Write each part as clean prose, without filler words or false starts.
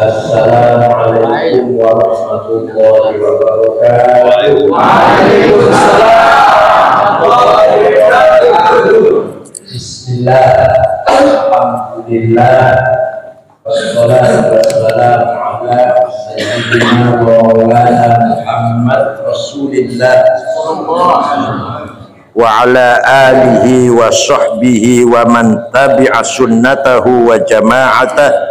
Assalamualaikum warahmatullahi wabarakatuh. Waalaikumsalam warahmatullahi wabarakatuh. Bismillah, alhamdulillah, wassalatu wassalamu ala sayyidina wa maulana Muhammad Rasulillah wa ala alihi wa sahbihi wa man tabi'a sunnatahu wa jama'atah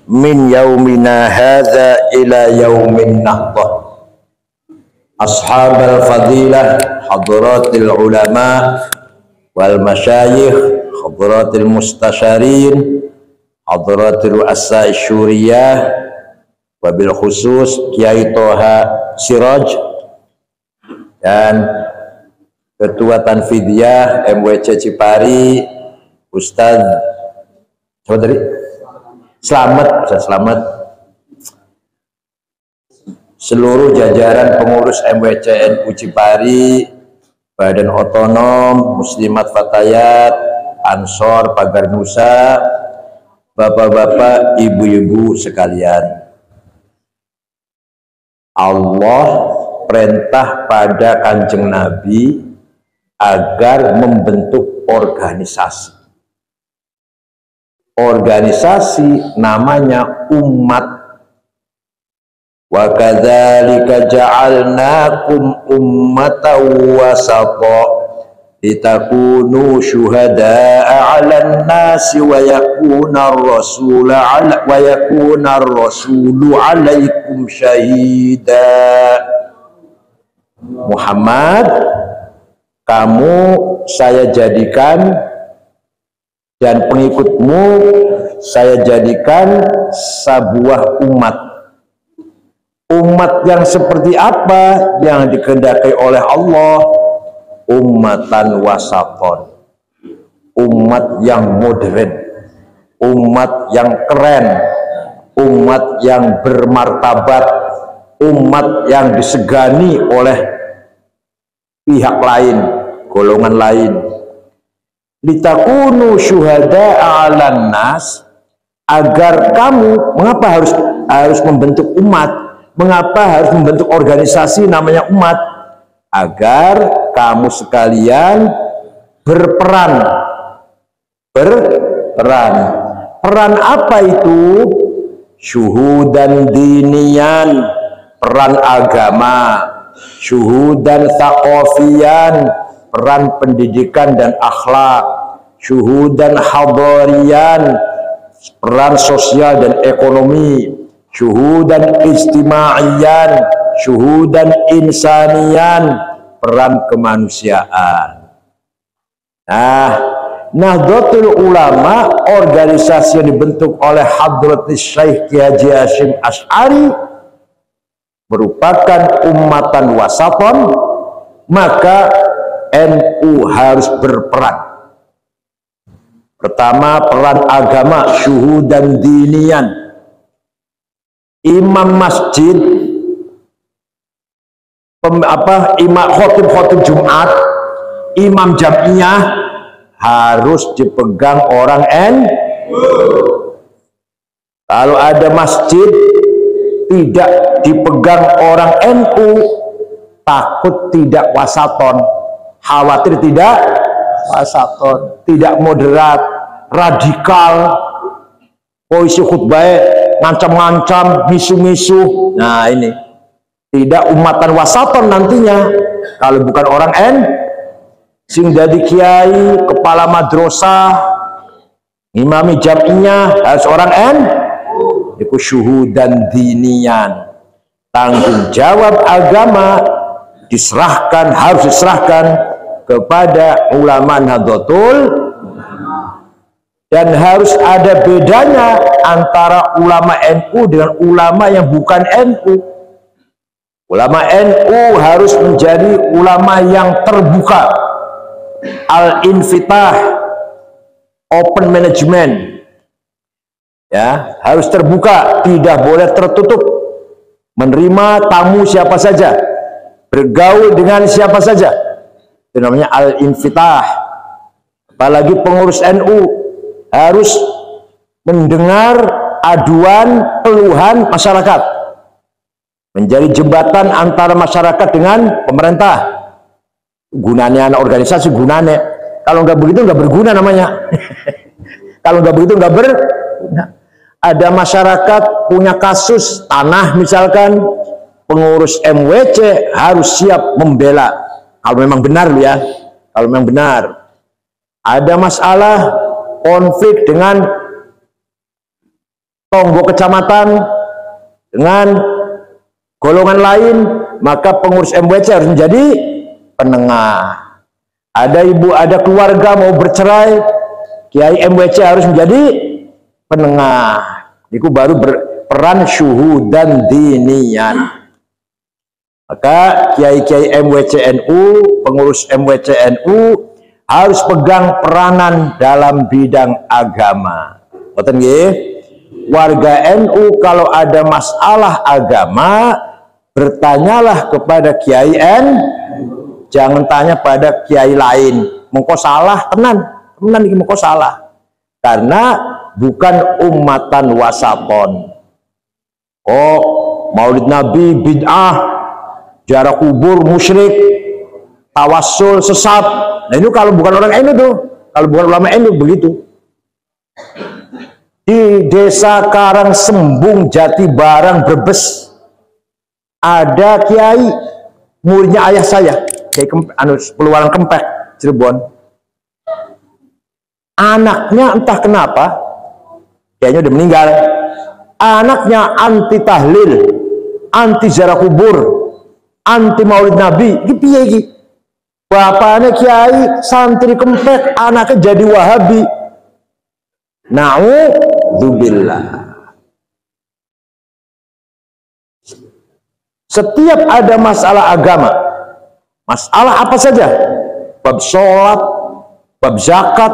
min yaumina hadza ila yaumin nahdah. Ashabal fadilah, hadratil ulama wal masyayikh, hadratil mustasyarin, hadratil ru'asa syuriyah, wabil khusus Kiai Toha Siraj dan Ketua Tanfidiyah MWC Cipari Ustadz Selamat, seluruh jajaran pengurus MWC NU Cipari, Badan Otonom, Muslimat Fatayat, Ansor, Pagar Nusa, bapak-bapak, ibu-ibu sekalian. Allah perintah pada Kanjeng Nabi agar membentuk organisasi. Organisasi namanya umat. Wa kadzalika ja'alnakum ummatan wasata litakunu syuhada'a 'alan nasi wa yakuna ar-rasulu 'alaikum syahida. Muhammad, kamu saya jadikan dan pengikutmu saya jadikan sebuah umat. Umat yang seperti apa yang dikehendaki oleh Allah? Ummatan wasaton, umat yang modern, umat yang keren, umat yang bermartabat, umat yang disegani oleh pihak lain, golongan lain. Litakunu syuhada'a 'alan nas, agar kamu, mengapa harus membentuk umat? Mengapa harus membentuk organisasi namanya umat? Agar kamu sekalian berperan. Peran apa itu? Syuhudan dinian, peran agama. Syuhudan thaqafiyan, peran pendidikan dan akhlak. Syuhudan hadariyan, peran sosial dan ekonomi. Syuhudan ijtimaiyan, syuhudan insaniyan, peran kemanusiaan. Nahdlatul Ulama, organisasi yang dibentuk oleh Hadratus Syekh Kiai Haji Hasyim Asy'ari, merupakan ummatan wasaton, maka NU harus berperan. Pertama, peran agama, syuhudan dinian. Imam masjid, imam khotib Jumat, imam jamiah harus dipegang orang NU. Kalau ada masjid tidak dipegang orang NU, takut tidak wasaton, khawatir tidak wasaton, tidak moderat, radikal, polisi khutbah ngancam-ngancam, misu-misu. Nah, ini tidak umatan wasaton nantinya kalau bukan orang sing dadi kiai, kepala madrasah, imami jaminya harus orang iku syuhudan dinian. Tanggung jawab agama harus diserahkan kepada ulama Nahdlatul, dan harus ada bedanya antara ulama NU dengan ulama yang bukan NU. Ulama NU harus menjadi ulama yang terbuka, al-infitah, open management, ya, harus terbuka, tidak boleh tertutup, menerima tamu siapa saja, bergaul dengan siapa saja. Itu namanya al-infitah. Apalagi pengurus NU harus mendengar aduan keluhan masyarakat, menjadi jembatan antara masyarakat dengan pemerintah. Gunanya anak organisasi, gunanya kalau nggak begitu nggak berguna namanya. Kalau nggak begitu nggak berguna. Ada masyarakat punya kasus tanah misalkan, pengurus MWC harus siap membela kalau memang benar ya, kalau memang benar. Ada masalah konflik dengan tonggo kecamatan dengan golongan lain, maka pengurus MWC harus menjadi penengah. Ada ibu, ada keluarga mau bercerai, Kiai MWC harus menjadi penengah. Itu baru berperan syuhudan dinian. Maka Kiai-Kiai MWC NU, pengurus MWC NU harus pegang peranan dalam bidang agama. Betul nggih? Warga NU kalau ada masalah agama, bertanyalah kepada Kiai NU. Jangan tanya pada kiai lain. Mengko salah tenan iki mengko salah. Karena bukan ummatan wasapon. Oh, Maulid Nabi bid'ah, ziarah kubur musyrik, tawassul sesat. Nah itu kalau bukan orang NU tuh, kalau bukan ulama NU begitu. Di desa Karangsembung, Jatibarang, Brebes ada kiai, muridnya ayah saya, Kiai Peluaran Kempek, Cirebon. Anaknya entah kenapa, kayaknya udah meninggal. Anaknya anti tahlil, anti ziarah kubur, anti Maulid Nabi. Iki piye iki? Bapaknya kiai, santri Kempek, anaknya jadi Wahabi. Na'udzubillah. Setiap ada masalah agama, masalah apa saja, bab sholat, bab zakat,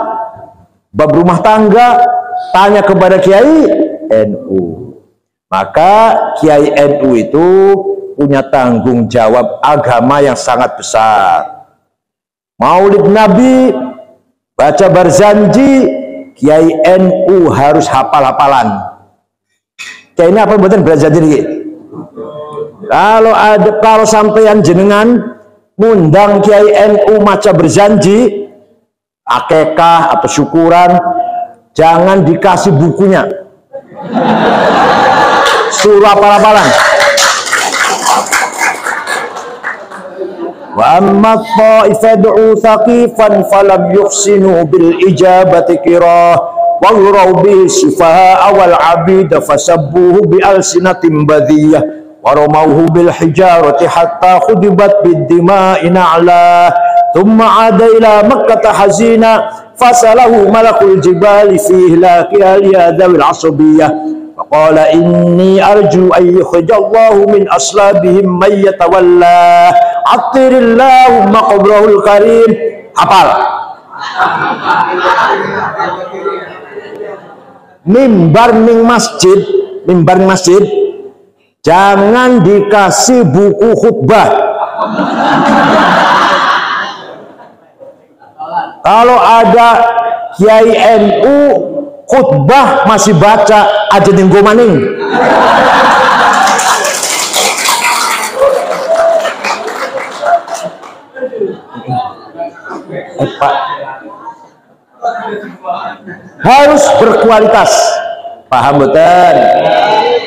bab rumah tangga, tanya kepada Kiai NU. Maka Kiai NU itu punya tanggung jawab agama yang sangat besar. Maulid Nabi, baca Barzanji, Kiai NU harus hafal-hafalan. Kiai ini apa buatan Barzanji ini? Kalau sampeyan jenengan ngundang Kiai NU maca Barzanji, akekah atau syukuran, jangan dikasih bukunya, suruh hafal-hafalan. Wa amma ta'ifadu thaqifan falam yuhsinu bil ijabati kirah wa yuraw bihi sufaha wal abida fasabbuhu bi alsinatin badiyah wa ramawhu bil hijarati hatta khudibat bid dima'i na'la thumma ada ila makkah hazina fasalahu malakul jibali fi ihlakiha liyadawil asabiyah faqala inni arju an yukhrijallahu min aslabihim man yatawalla atirillahumma qabrahul karim. Hafal. Mimbar ning masjid jangan dikasih buku khutbah. Kalau ada Kiai NU khutbah masih baca aja tinggo maning. Harus berkualitas. Paham betul?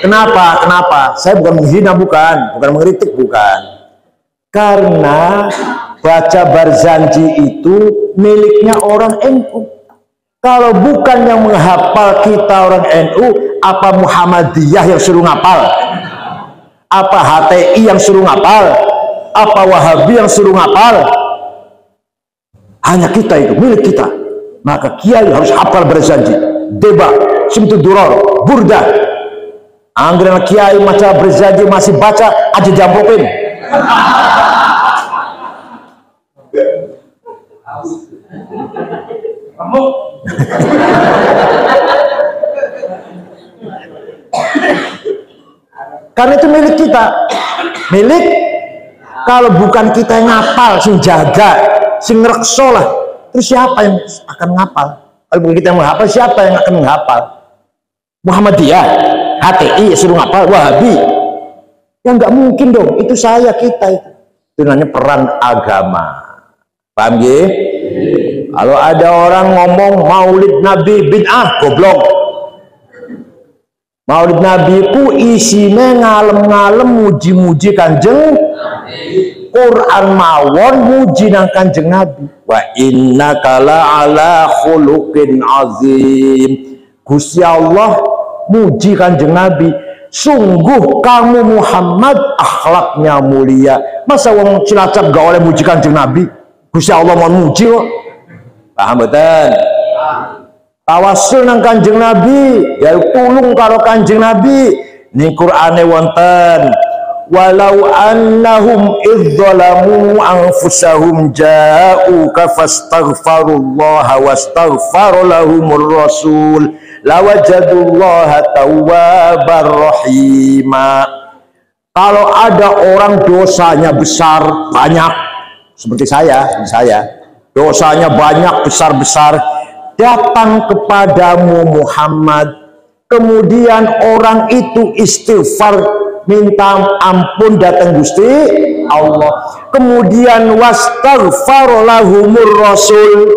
Kenapa? Saya bukan menghina, bukan mengkritik, bukan. Karena baca Barzanji itu miliknya orang NU. Kalau bukan yang menghafal kita orang NU, apa Muhammadiyah yang suruh ngapal? Apa HTI yang suruh ngapal? Apa Wahabi yang suruh ngapal? Hanya kita itu, milik kita. Maka kiai harus hafal Barzanji, Deba, Simtud Duror, Burdah. Anggaran kiai maca Barzanji masih baca aja jampokin. Karena itu milik kita. Milik, kalau bukan kita yang ngapal, sing jaga, sing ngrekso lah, terus siapa yang akan ngapal? Kalau bukan kita yang menghafal, siapa yang akan menghafal? Muhammadiyah, HTI, suruh ngapal, Wahabi. Ya nggak mungkin dong, itu saya, kita itu. Itu namanya peran agama. Paham ya? Kalau ada orang ngomong maulid Nabi bid'ah, goblok. Maulid Nabi ku isinya ngalem-ngalem muji-muji Kanjeng Quran mawon muji nang Kanjeng Nabi. Wa innaka la ala khuluqin azim. Gusti Allah muji Kanjeng Nabi, sungguh kamu Muhammad akhlaknya mulia. Masa wong Cilacap gak oleh muji Kanjeng Nabi? Gusti Allah mau muji kok. Paham betul? Tawasul nang Kanjeng Nabi, ya tulung karo Kanjeng Nabi. Ning Qur'ane wonten, walau annahum idzalamu anfusahum ja'uka fastaghfirullaha wastaghfara lahumur rasul lawajadullaha tawwabar rahima. Kalau ada orang dosanya besar banyak seperti saya, dosanya banyak besar-besar, datang kepadamu Muhammad, kemudian orang itu istighfar minta ampun datang Gusti Allah, kemudian wastaghfar lahumur rasul,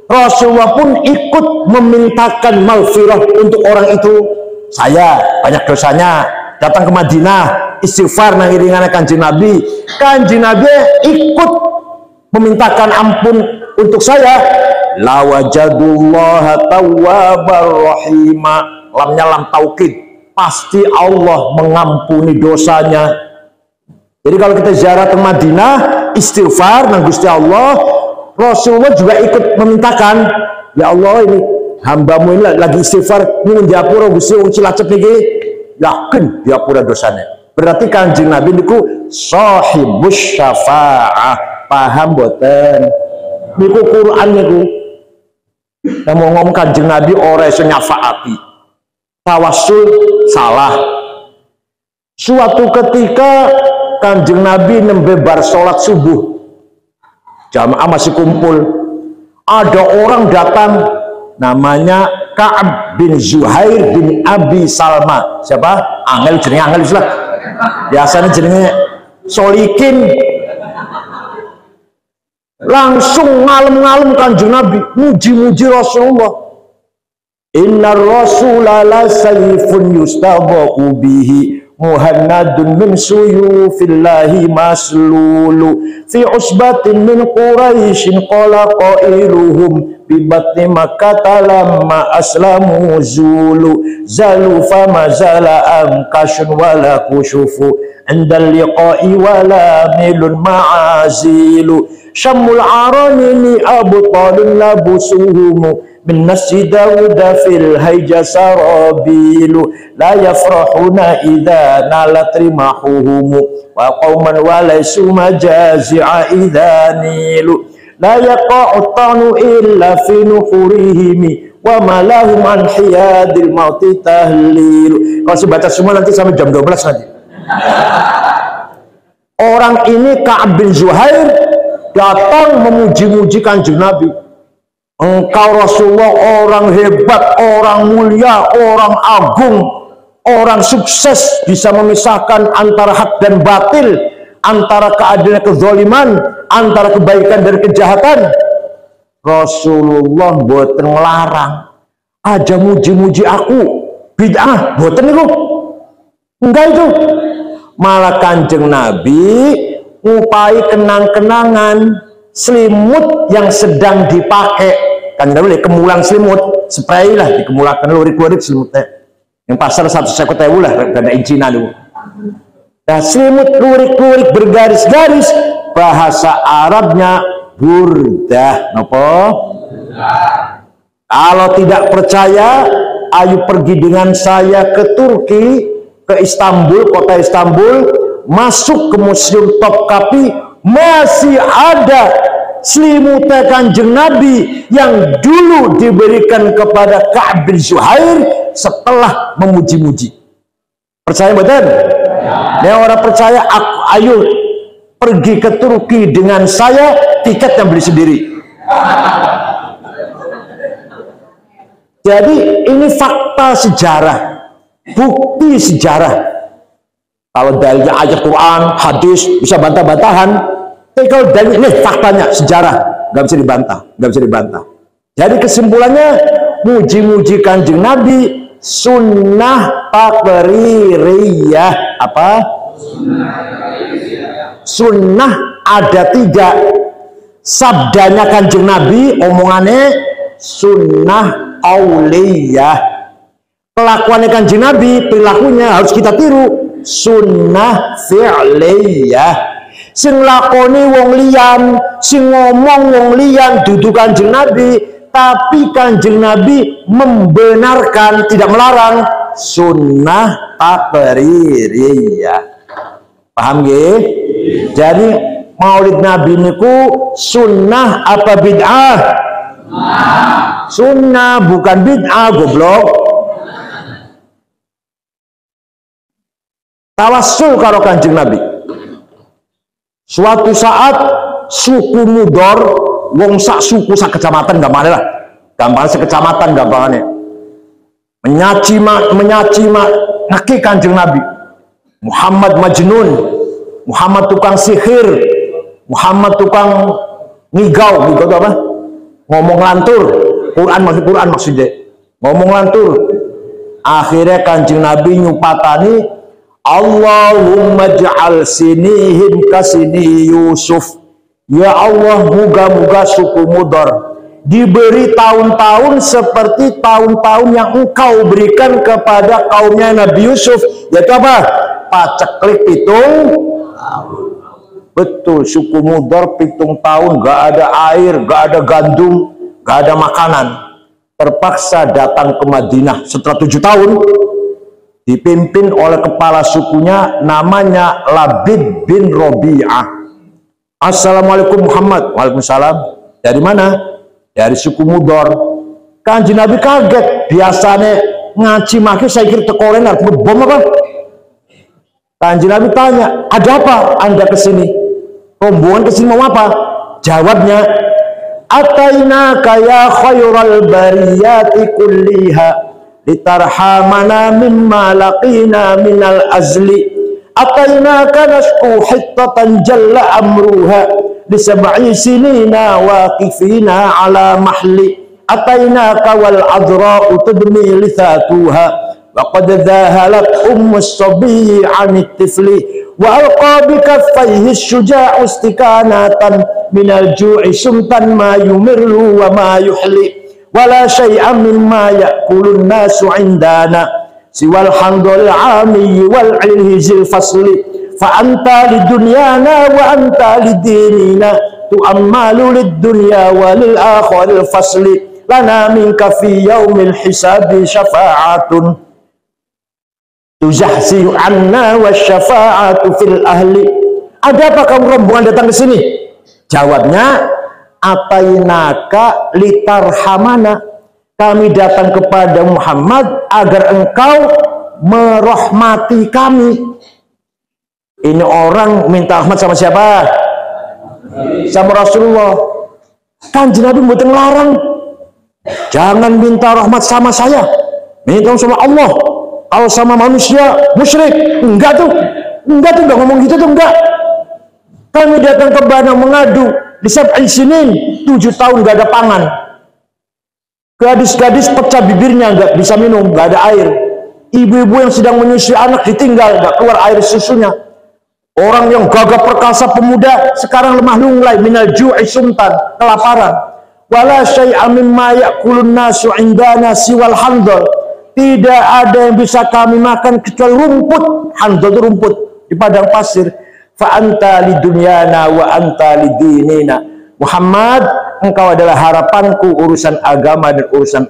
Rasulullah pun ikut memintakan maghfirah untuk orang itu. Saya banyak dosanya, datang ke Madinah istighfar nang iringan Kanjeng Nabi, Kanjeng Nabi ikut memintakan ampun untuk saya. Lawajadullaha tawwabar rahima, lamnya lam taukid, pasti Allah mengampuni dosanya. Jadi kalau kita ziarah ke Madinah istighfar nang Gusti Allah, Rasulullah juga ikut memintakan, ya Allah ini hambamu ini lagi istighfar nyuwun diapura Gusti wong Cilacap niki, yakin diapura dosanya. Berarti Kanjeng Nabi niku sahibus syafaah. Paham boten? Niku Quran niku. Yang mau ngomong Kanjeng Nabi ora iso nyafaati. Tawassul salah. Suatu ketika Kanjeng Nabi nembe bar salat subuh, jamaah masih kumpul, ada orang datang namanya Ka'ab bin Zuhair bin Abi Salma. Siapa? Angel, jenenge Angel Islam. Biasanya jenenge Solikin. Langsung ngalem-ngalem Kanjeng Nabi, muji-muji Rasulullah. Innar rasula la sayfun yustaba'u bihi muhannadun min suyufillahi maslulu fi usbatin min quraishin qala qailuhum bi batni makkah lamma aslamu zulu zalu fama zala amkashun wala kushufu indal liqa'i wala milun ma'azilu syamul aranini abtalun labusuhumu min nasi Dawuda fil hayja sarabilu la yafrahuna idha nalat rimahuhumu wa qawman walaysu majazi'a idha nilu la yaqa'u tanu illa fi nuhurihimi wa malahum an hiyadil mauti tahlilu. Kalau saya baca semua nanti sampai jam 12 nanti. Orang ini Ka'ab bin Zuhair datang memuji-muji Kanjeng Nabi. Engkau Rasulullah orang hebat, orang mulia, orang agung, orang sukses, bisa memisahkan antara hak dan batil, antara keadilan dan kezaliman, antara kebaikan dan kejahatan. Rasulullah boten melarang, aja muji-muji aku, bid'ah, boten itu. Enggak itu. Malah Kanjeng Nabi ngupai kenang-kenangan selimut yang sedang dipakai. Kan dulu kemulang selimut, spray lah dikemulakan lurik-lurik selimutnya. Yang pasar 150.000 lah, ada incinan dulu. Nah, selimut lurik-lurik bergaris-garis, bahasa Arabnya burdah. Napa? Kalau tidak percaya, ayo pergi dengan saya ke Turki, ke Istanbul, kota Istanbul, masuk ke Museum Topkapi, masih ada selimut Kanjeng Nabi yang dulu diberikan kepada Ka'ab bin Zuhair setelah memuji-muji. Percaya betul? Ya. Orang percaya, ayo pergi ke Turki dengan saya, tiket yang beli sendiri. Jadi ini fakta sejarah, bukti sejarah. Kalau dalilnya ayat Quran, hadis bisa bantah-bantahan. Tapi kalau dalil ini faktanya sejarah, nggak bisa dibantah, nggak bisa dibantah. Jadi kesimpulannya, muji-muji Kanjeng Nabi sunnah taqririyah. Apa? Sunnah ada 3. Sabdanya Kanjeng Nabi, omongannya sunnah qauliyah. Kelakuannya Kanjeng Nabi, perilakunya harus kita tiru, sunnah fi'liyah. Sing lakoni wong liyan, sing ngomong wong liyan dudu Kanjeng Nabi, tapi Kanjeng Nabi membenarkan, tidak melarang, sunnah taqririyah. Paham nggih? Jadi Maulid Nabi niku sunnah apa bid'ah? Sunnah, bukan bid'ah, goblok. Tawassul karo Kanjeng Nabi. Suatu saat suku Mudor, wong sak suku sak kecamatan gampangnya lah, gampangnya sekecamatan gampangnya, menyaci naki Kanjeng Nabi. Muhammad Majnun, Muhammad tukang sihir, Muhammad tukang ngigau itu apa? Ngomong lantur, Quran maksudnya, ngomong lantur. Akhirnya Kanjeng Nabi nyupatani, Allahumma ja'al sinihim kasini Yusuf. Ya Allah, moga-moga suku Mudor diberi tahun-tahun seperti tahun-tahun yang engkau berikan kepada kaumnya Nabi Yusuf. Yaitu apa? Paceklik pitung. Betul, suku Mudor pitung tahun gak ada air, gak ada gandum, gak ada makanan. Terpaksa datang ke Madinah setelah 7 tahun. Dipimpin oleh kepala sukunya namanya Labid bin Robi'ah. Assalamualaikum Muhammad. Waalaikumsalam. Dari mana? Dari suku Mudor. Kanjeng Nabi kaget. Biasanya ngaji maki saya kira tekoren bom apa? Kanjeng Nabi tanya, ada apa Anda kesini? Rombongan kesini mau apa? Jawabnya, Atainaka ya khairal bariyati kulliha litarhamana mimma laqina minal azli. Atainaka nashku hittatan jalla amruha lisab'i sinina waqifina ala mahli. Atainaka wal adra'u tudmi lithatuha wa qad dhahalat ummus sabiyyi 'anit tifli wa alqa bi kaffayhi syuja'u istikanatan minal ju'i sumtan ma yumirlu wa ma yuhli. Wala syai'an mimma ya'kulun nasu indana siwal handul 'ami wal 'ilhizil fasli fa anta lidunyana wa anta lidinina tu'ammalu lid-dunya wa lil akhiril fasli lana minka fi yaumil hisabi syafa'atun tuzahzi'u 'anna wasyafa'atu fil ahli. Ada apa kamu rombongan datang ke sini? Jawabnya, Atainaka litarhamana, kami datang kepada Muhammad agar engkau merahmati kami. Ini orang minta rahmat sama siapa? Sama Rasulullah. Kanjeng Nabi mboten larang, jangan minta rahmat sama saya, minta sama Allah. Kalau sama manusia musyrik. Enggak tuh, enggak ngomong gitu tuh, enggak. Kami datang ke Bana mengadu di sab'i sinin, 7 tahun gak ada pangan. Gadis-gadis pecah bibirnya, gak bisa minum, gak ada air. Ibu-ibu yang sedang menyusui anak ditinggal, gak keluar air susunya. Orang yang gagah perkasa pemuda sekarang lemah lunglai, minal ju'i sumtan, kelaparan. Wala syai'a mimma ya'kulun nasu indana siwal handal. Tidak ada yang bisa kami makan kecuali rumput. Handal itu rumput di padang pasir. Fa anta lidunyana wa anta lidinina. Muhammad, engkau adalah harapanku urusan agama dan urusan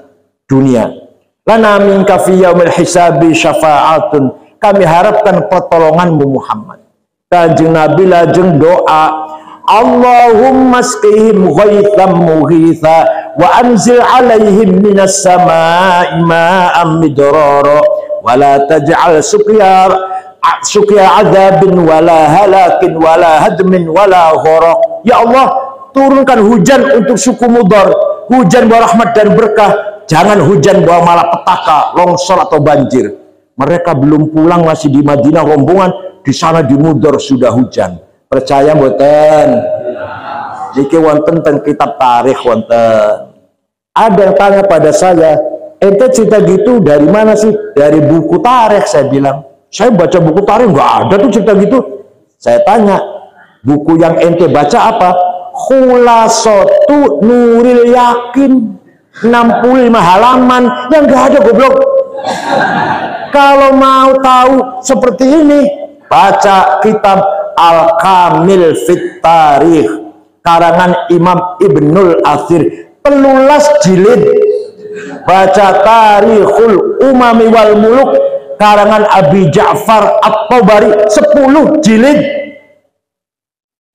dunia. Lana minka fi yaumil hisabi syafa'atun. Kami harapkan pertolonganmu Muhammad. Kanjeng Nabi lajeng doa, Allahumma asqihim ghaithan mughitha wa anzil alaihim minas samai ma'am midrara wa la taj'al suqya adzabin wala halakin wala hadmin wala gharaq. Ya Allah, turunkan hujan untuk suku Mudar, hujan berahmat dan berkah, Jangan hujan bawa malapetaka, longsor atau banjir. Mereka belum pulang, masih di Madinah rombongan, di sana di Mudhar sudah hujan. Percaya mboten? Niki wonten teng kitab tarikh wonten. Ada yang tanya pada saya, ente cerita gitu dari mana sih? Dari buku tarikh. Saya bilang, saya baca buku tarikh nggak ada tuh cerita gitu. Saya tanya, buku yang ente baca apa? Khulasatu Nuril Yakin, 65 halaman, yang nggak ada goblok. Kalau mau tahu seperti ini, baca kitab Al-Kamil Fit Tarikh karangan Imam Ibnul Athir, pelulas jilid. Baca Tarikhul Umami wal Muluk karangan Abi Ja'far At-Tabari, 10 jilid.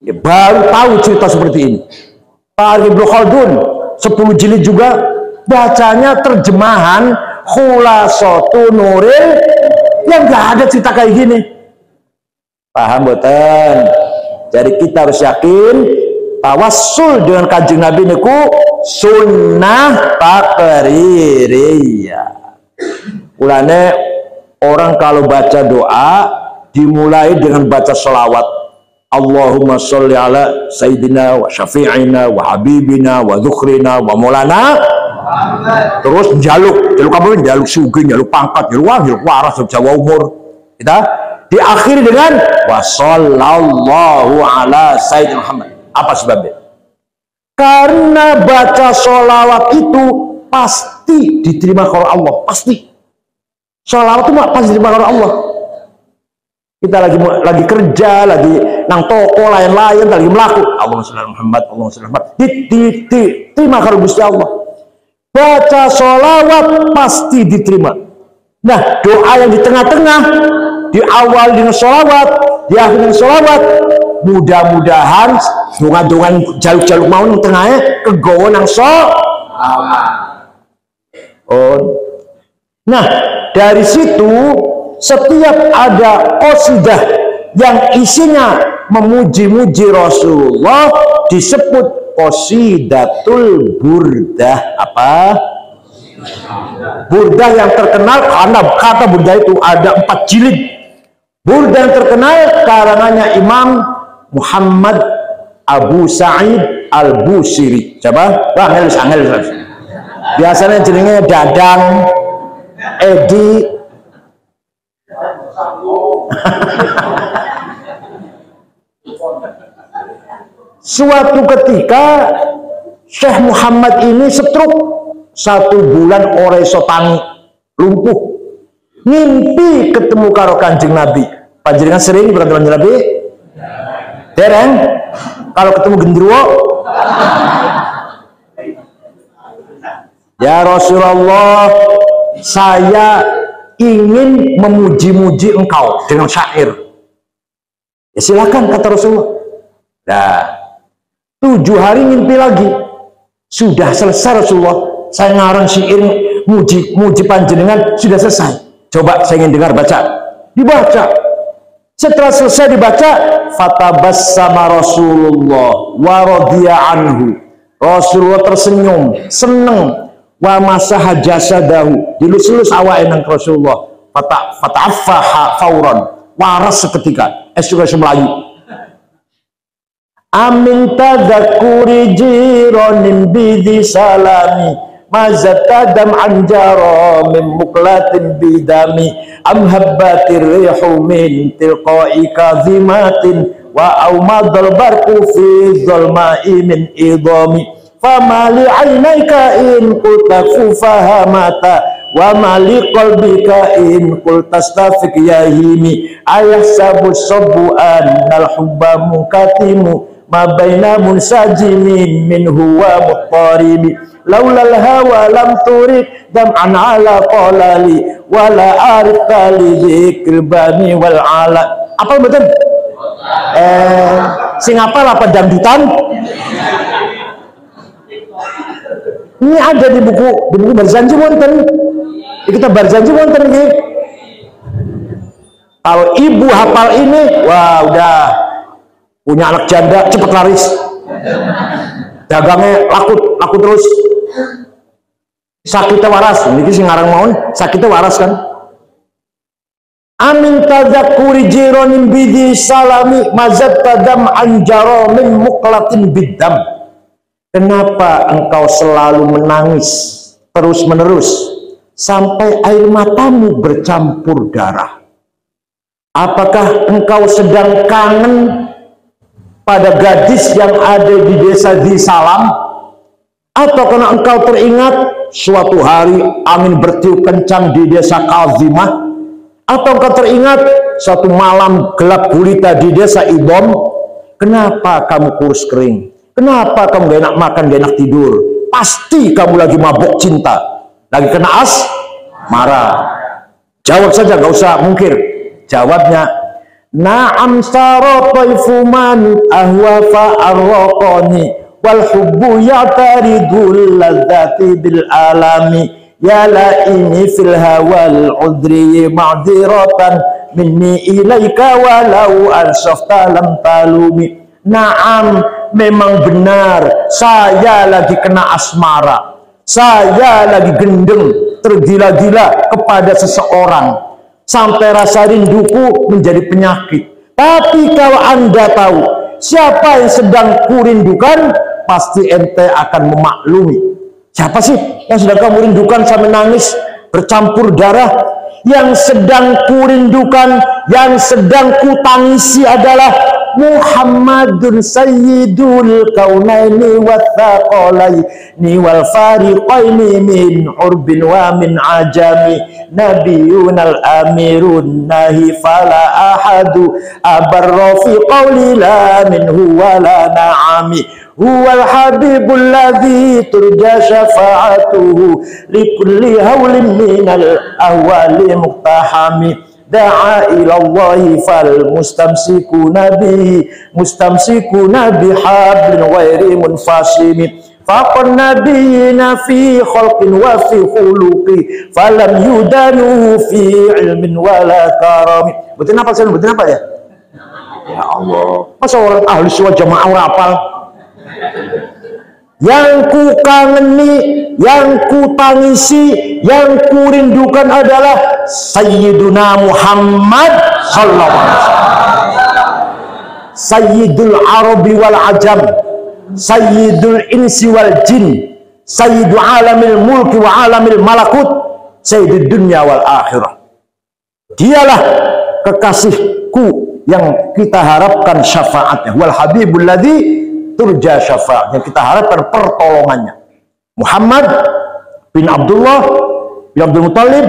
Ya, baru tahu cerita seperti ini. Tarikh Ibnu Khaldun 10 jilid juga. Bacanya terjemahan Khulasatu Nuril, yang nggak ada cerita kayak gini. Paham boten? Jadi kita harus yakin tawassul dengan kanjeng Nabi niku sunnah taqririyah. Mulane orang kalau baca doa dimulai dengan baca sholawat. Allahumma sholli ala sayyidina wa syafi'ina wa habibina wa dzukhrina wa maulana. Terus jaluk apa? Jaluk sugih, jaluk pangkat, jaluk waras, Jawa umur. Kita diakhiri dengan wa sallallahu ala sayyidina Muhammad. Apa sebabnya? Karena baca sholawat itu pasti diterima oleh Allah, pasti. Sholawat itu pasti diterima oleh Allah. Kita lagi kerja, lagi nang toko lain-lain, lagi melaku. Allahumma sholli ala Muhammad, Allahumma sholli ala Muhammad. Diterima kalau Gusti Allah. Baca sholawat pasti diterima. Nah, doa yang di tengah-tengah, di awal dengan sholawat, di akhir dengan sholawat, mudah-mudahan dungan-dungan jaluk-jaluk mau di tengahnya kegowo nang sholawat. Oh. Nah, dari situ setiap ada qasidah yang isinya memuji-muji Rasulullah disebut qasidatul burdah. Apa? Burdah yang terkenal karena kata burdah itu ada 4 jilid. Burdah yang terkenal karangannya Imam Muhammad Abu Sa'id Al-Busiri. Coba, angel. Biasanya jenenge Dadang, Edi. Suatu ketika Syekh Muhammad ini stroke 1 bulan ora iso tangi, lumpuh. Mimpi ketemu karo Kanjeng Nabi. Panjenengan sering bertemu Kanjeng Nabi? Dereng? Kalau ketemu gendruwo? Ya Rasulullah, saya ingin memuji-muji engkau dengan syair. Ya silakan, kata Rasulullah. Nah, 7 hari mimpi lagi. Sudah selesai Rasulullah. Saya ngarang syair muji panjenengan, sudah selesai. Coba saya ingin dengar, baca. Dibaca. Setelah selesai dibaca, fatabassama Rasulullah wa radiya anhu. Rasulullah tersenyum, seneng. Wa masaha jasadahu, dilus-lus awake nang Rasulullah. Fata'affaha fauran, waras seketika. Sudah semelayu. Amin tadzakuri jiranin bidhi salami mazatadam anjara min muklatin bidami amhabbatir rihu min tilqai kazimatin wa aumadal barku fi zulma'i min idami famali ainaika in qulta fahamata wa mali qalbika in qulta stafik yahimi ayahsabu sabbu annal hubba munkatimu ma baina munsajimin minhu wa muqtarimi laulal hawa lam turid dam'an ala qalali wala arif kali dzikr bani wal ala. Apa betul? Sing apal apa dangdutan? Ini ada di buku Barzanji wonten. Kita Barzanji wonten iki. Kalau ibu hafal ini, wah udah punya anak janda, cepat laris. Dagangnya laku terus. Sakitnya waras, ini sing ngarang maun, sakitnya waras kan? Amin tadzakuri jironin bidi salami mazat tadam anjaro min muklatin bidam. Kenapa engkau selalu menangis terus menerus sampai air matamu bercampur darah? Apakah engkau sedang kangen pada gadis yang ada di desa di Salam? Atau karena engkau teringat suatu hari angin bertiup kencang di desa Kazimah? Atau engkau teringat suatu malam gelap gulita di desa Ibom? Kenapa kamu kurus kering? Kenapa kamu gak enak makan, gak enak tidur? Pasti kamu lagi mabuk cinta, lagi kena marah. Jawab saja, gak usah mungkir. Jawabnya, na'am sarotaifuman ahwa fa'arraqani wal hubbu ya'taridul ladzati bil alami ya laini fil hawal udri ma'diratan minni ilaika walau ansafta lam talumi. Na'am, memang benar saya lagi kena asmara, saya lagi gendeng, tergila-gila kepada seseorang sampai rasa rinduku menjadi penyakit. Tapi kalau Anda tahu siapa yang sedang kurindukan, pasti ente akan memaklumi. Siapa sih yang sedang kamu rindukan sampai nangis bercampur darah? Yang sedang kurindukan, yang sedang kutangisi adalah Muhammadun sayyidul kaunaini wathaqalaini wal fariqaini min urbin wa min ajami nabiyunal amirun nahi fala ahadu abarra fi qawli la minhu wala na'ami huwal habibul ladzi turja syafa'atuhu likulli hawlin minal ahwali muqtahami da'a ilallahi fal mustamsikuna bihablin ghairi munfasimi faqan nabiyina fi khalqin wa fi khuluqi falam yudanu fi ilmin wala karami. Betul apa sih? Betul apa ya? Ya Allah, masa orang ahli sunnah jamaah orang apal? Yang ku kangeni, yang ku tangisi, yang ku rindukan adalah Sayyiduna Muhammad sallallahu alaihi wasallam. Sayyidul Arabi wal Ajam, Sayyidul Insi wal Jin, Sayyidu alamil mulki wa alamil malakut, Sayyidud dunya wal akhirah. Dialah kekasihku yang kita harapkan syafaatnya. Wal habibul ladzi turja syafaat, yang kita harapkan pertolongannya. Muhammad bin Abdullah bin Abdul Muttalib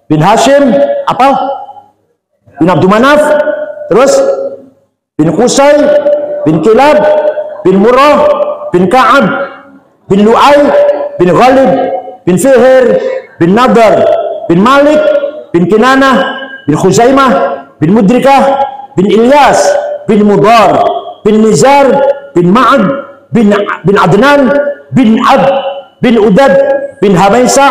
bin Hashim apa? Bin Abdul Manaf, terus bin Qusay bin Kilab bin Murrah bin Ka'ab bin Lu'ay bin Ghalib bin Fihr bin Nadar bin Malik bin Kinanah bin Khuzaimah bin Mudrikah bin Ilyas bin Mudar bin Nizar bin Ma'ad bin Adnan bin Ab bin Udad bin Hamaisa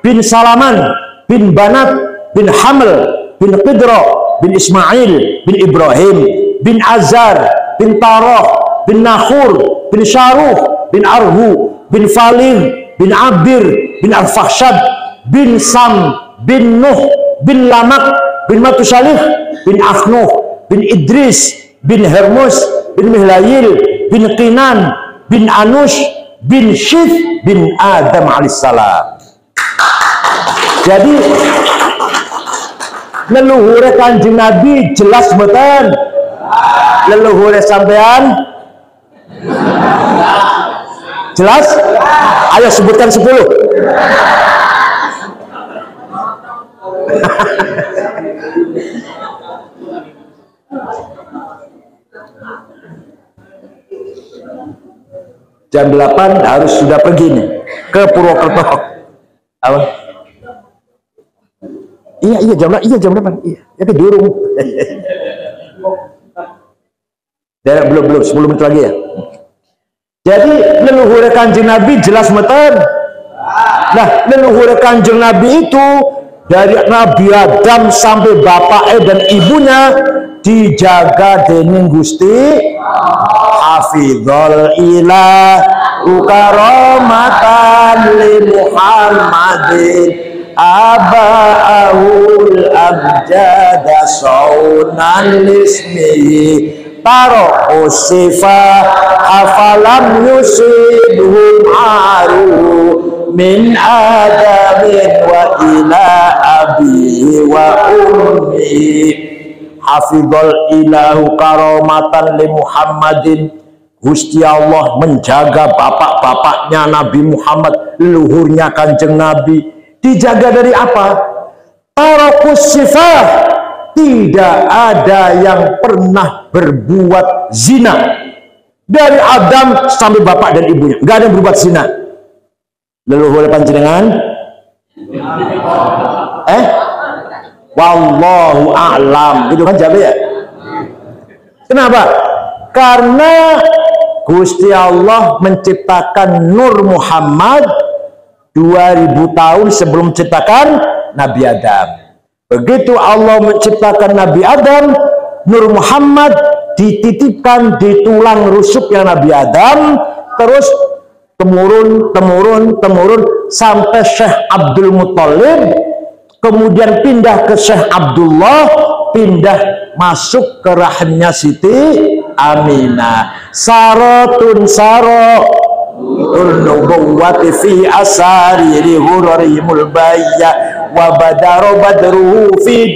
bin Salaman bin Banat bin Haml bin Qidra bin Ismail bin Ibrahim bin Azar bin Tarah bin Nakhur bin Syaruh bin Arhu bin Falih bin Abir bin Al-Fakhshad bin Sam bin Nuh bin Lamak bin Matusalih bin Akhnuh bin Idris bin Hermus bin Mihlayil bin Qinan bin Anush bin Syith bin Adam alaihissalam. Jadi leluhur Kanjeng Nabi jelas betul. Leluhur sampean jelas? Ayo sebutkan 10. Jam 8 harus sudah pergi nih ke Purwokerto. Apa? Iya jam 8. Iya, ya ke Durung. belum 10 menit lagi ya. Jadi leluhur Kanjeng Nabi jelas meten. Nah, leluhur Kanjeng Nabi itu dari Nabi Adam sampai bapaknya dan ibunya dijaga dening Gusti hafizul ilahu karamatan li Muhammadin aba'ahul abjada saunan lismihi taro usifa afalam yusibhum aru min adamin wa ila abihi wa ummi hafizul ilahu karamatan li Muhammadin. Gusti Allah menjaga bapak-bapaknya Nabi Muhammad, leluhurnya Kanjeng Nabi. Dijaga dari apa? Tarakus sifah, tidak ada yang pernah berbuat zina dari Adam sampai bapak dan ibunya, nggak ada yang berbuat zina. Leluhur panjenengan wallahu a'lam, gitu kan jawab ya. Kenapa? Karena Gusti Allah menciptakan Nur Muhammad 2000 tahun sebelum menciptakan Nabi Adam. Begitu Allah menciptakan Nabi Adam, Nur Muhammad dititipkan di tulang rusuknya Nabi Adam, terus temurun sampai Syekh Abdul Muttalib, kemudian pindah ke Syekh Abdullah, pindah masuk ke rahimnya Siti Aminah. Saratun nubuwati fi asari hurarimul bayya wa badaro badruhu fi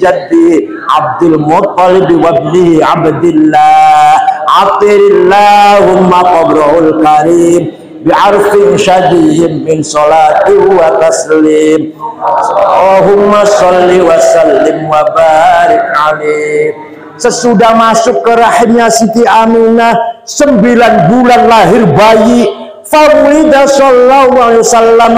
jaddi Abdul Muttalib wa ibni Abdillah atirillahumma qabrahul karim bi'arfin syadiyyin min salati wa taslim. Allahumma salli wa sallim wa barik alaih. Sesudah masuk ke rahimnya Siti Aminah 9 bulan lahir bayi, fawlida sallallahu alaihi wasallam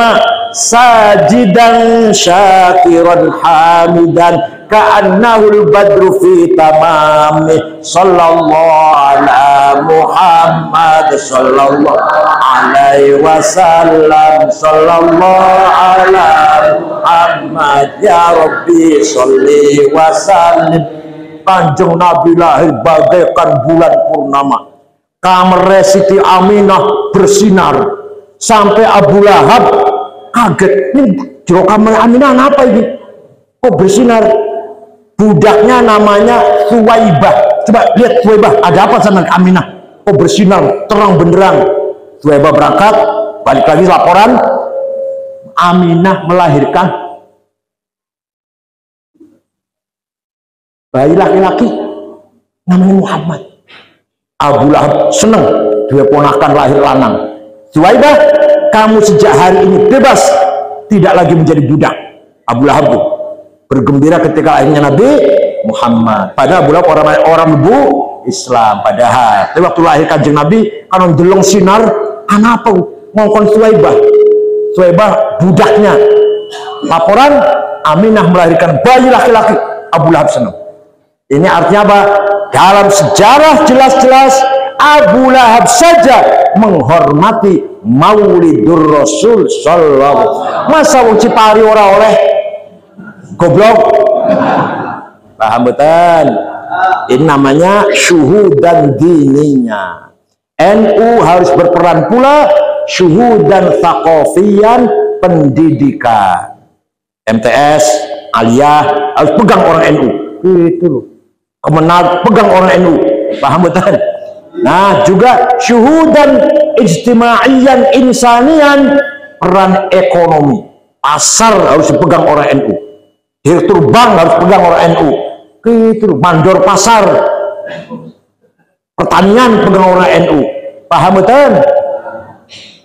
sajidan syakiran hamidan ka'annahul badru fi tamami sallallahu ala Muhammad sallallahu alaihi wasallam sallallahu ala Muhammad ya Rabbi salli wa sallim. Kanjeng Nabi lahir bagaikan bulan purnama, kamar Siti Aminah bersinar sampai Abu Lahab kaget, ini jero kamar Aminah apa ini kok bersinar? Budaknya namanya Suwaibah. Coba lihat Suwaibah, ada apa sama Aminah? Oh bersinar, terang benderang. Suwaibah berangkat, balik lagi laporan, Aminah melahirkan bayi laki-laki namanya Muhammad. Abu Lahab senang, dua ponakan lahir lanang. Suwaibah, kamu sejak hari ini bebas, tidak lagi menjadi budak. Abu Lahab bergembira ketika lahirnya Nabi Muhammad. Padahal Abu Lahab orang ibu Islam. Padahal tapi waktu lahir Kanjeng Nabi kan delong sinar, apa ngongkon Suwaibah. Suwaibah budaknya. Laporan Aminah melahirkan bayi laki-laki. Abu Lahab senang. Ini artinya apa? Dalam sejarah jelas-jelas Abu Lahab saja menghormati Maulidur Rasul sallallahu. Masa wong Cipari ora oleh goblok? Paham betul? Ini namanya syuhudan dininya. NU harus berperan pula syuhudan thaqafiyan, pendidikan. MTS, aliyah harus pegang orang NU. Itu loh. Kemenang pegang orang NU. Paham betul? Nah, juga syuhudan ijtimaiyan insanian, peran ekonomi. Pasar harus dipegang orang NU. Direktur bank harus pegang orang NU. Gitu, mandor pasar. Pertanian pegang orang NU. Paham betul?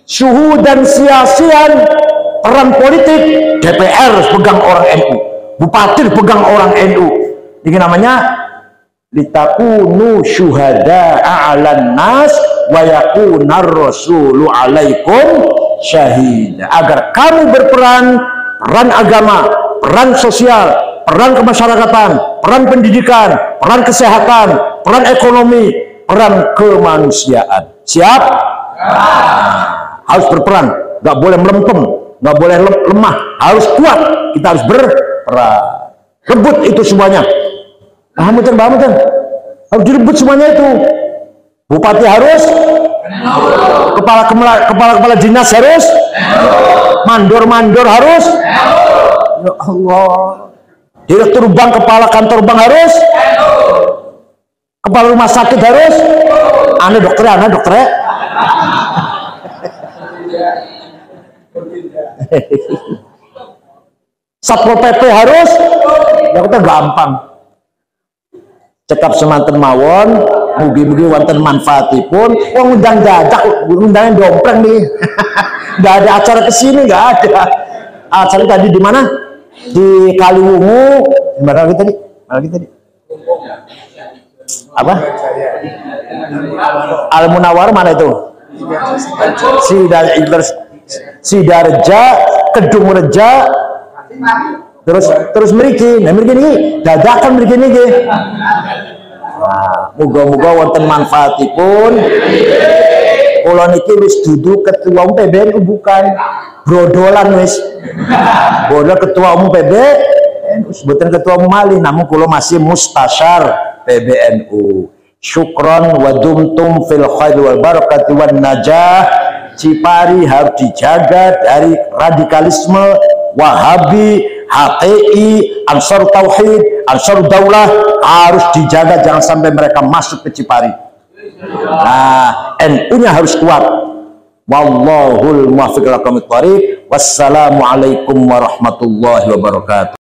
Syuhudan siasian, peran politik, DPR harus pegang orang NU. Bupati pegang orang NU. Ini namanya litakunu syuhada a'lan nas wa yakunar rasulu alaikum syahida. Agar kamu berperan, peran agama, peran sosial, peran kemasyarakatan, peran pendidikan, peran kesehatan, peran ekonomi, peran kemanusiaan. Siap? Harus berperan, nggak boleh melempem, nggak boleh lemah, harus kuat. Kita harus berperan. Rebut itu semuanya. Paham betul? Harus direbut semuanya itu. Bupati harus, kepala dinas harus, mandor harus. Ya Allah. Direktur bank, kepala kantor bank harus, kepala rumah sakit harus. Anda dokter. Satpol PP harus. Ya kita gampang. Cekap semanten mawon, mugi-mugi wonten manfaatipun. Wong undang dadak, undangan dompreng nih. Nggak ada acara kesini, nggak ada. Acara tadi di mana? Di Kaliwungu. Di mana lagi tadi? Apa? Al Munawwar mana itu? Sidarja, Kedung Reja. Terus mriki niki dadakan mriki niki. Nah, muga-muga wonten manfaatipun. Kula niki wis dudu ketua umum PBNU bukan brodolan wis. Bodol ketua umum PBNU, mboten ketua umum malih, namun kula masih mustasyar PBNU. Syukron wa dumtum fil khair wal barakati wan najah. Cipari harus dijaga dari radikalisme Wahabi, HTI, Ansar Tauhid, Ansar Daulah, harus dijaga jangan sampai mereka masuk ke Cipari. Nah, NU-nya harus kuat. Wallahul muwaffiq ila aqwamit thoriq. Wassalamualaikum warahmatullahi wabarakatuh.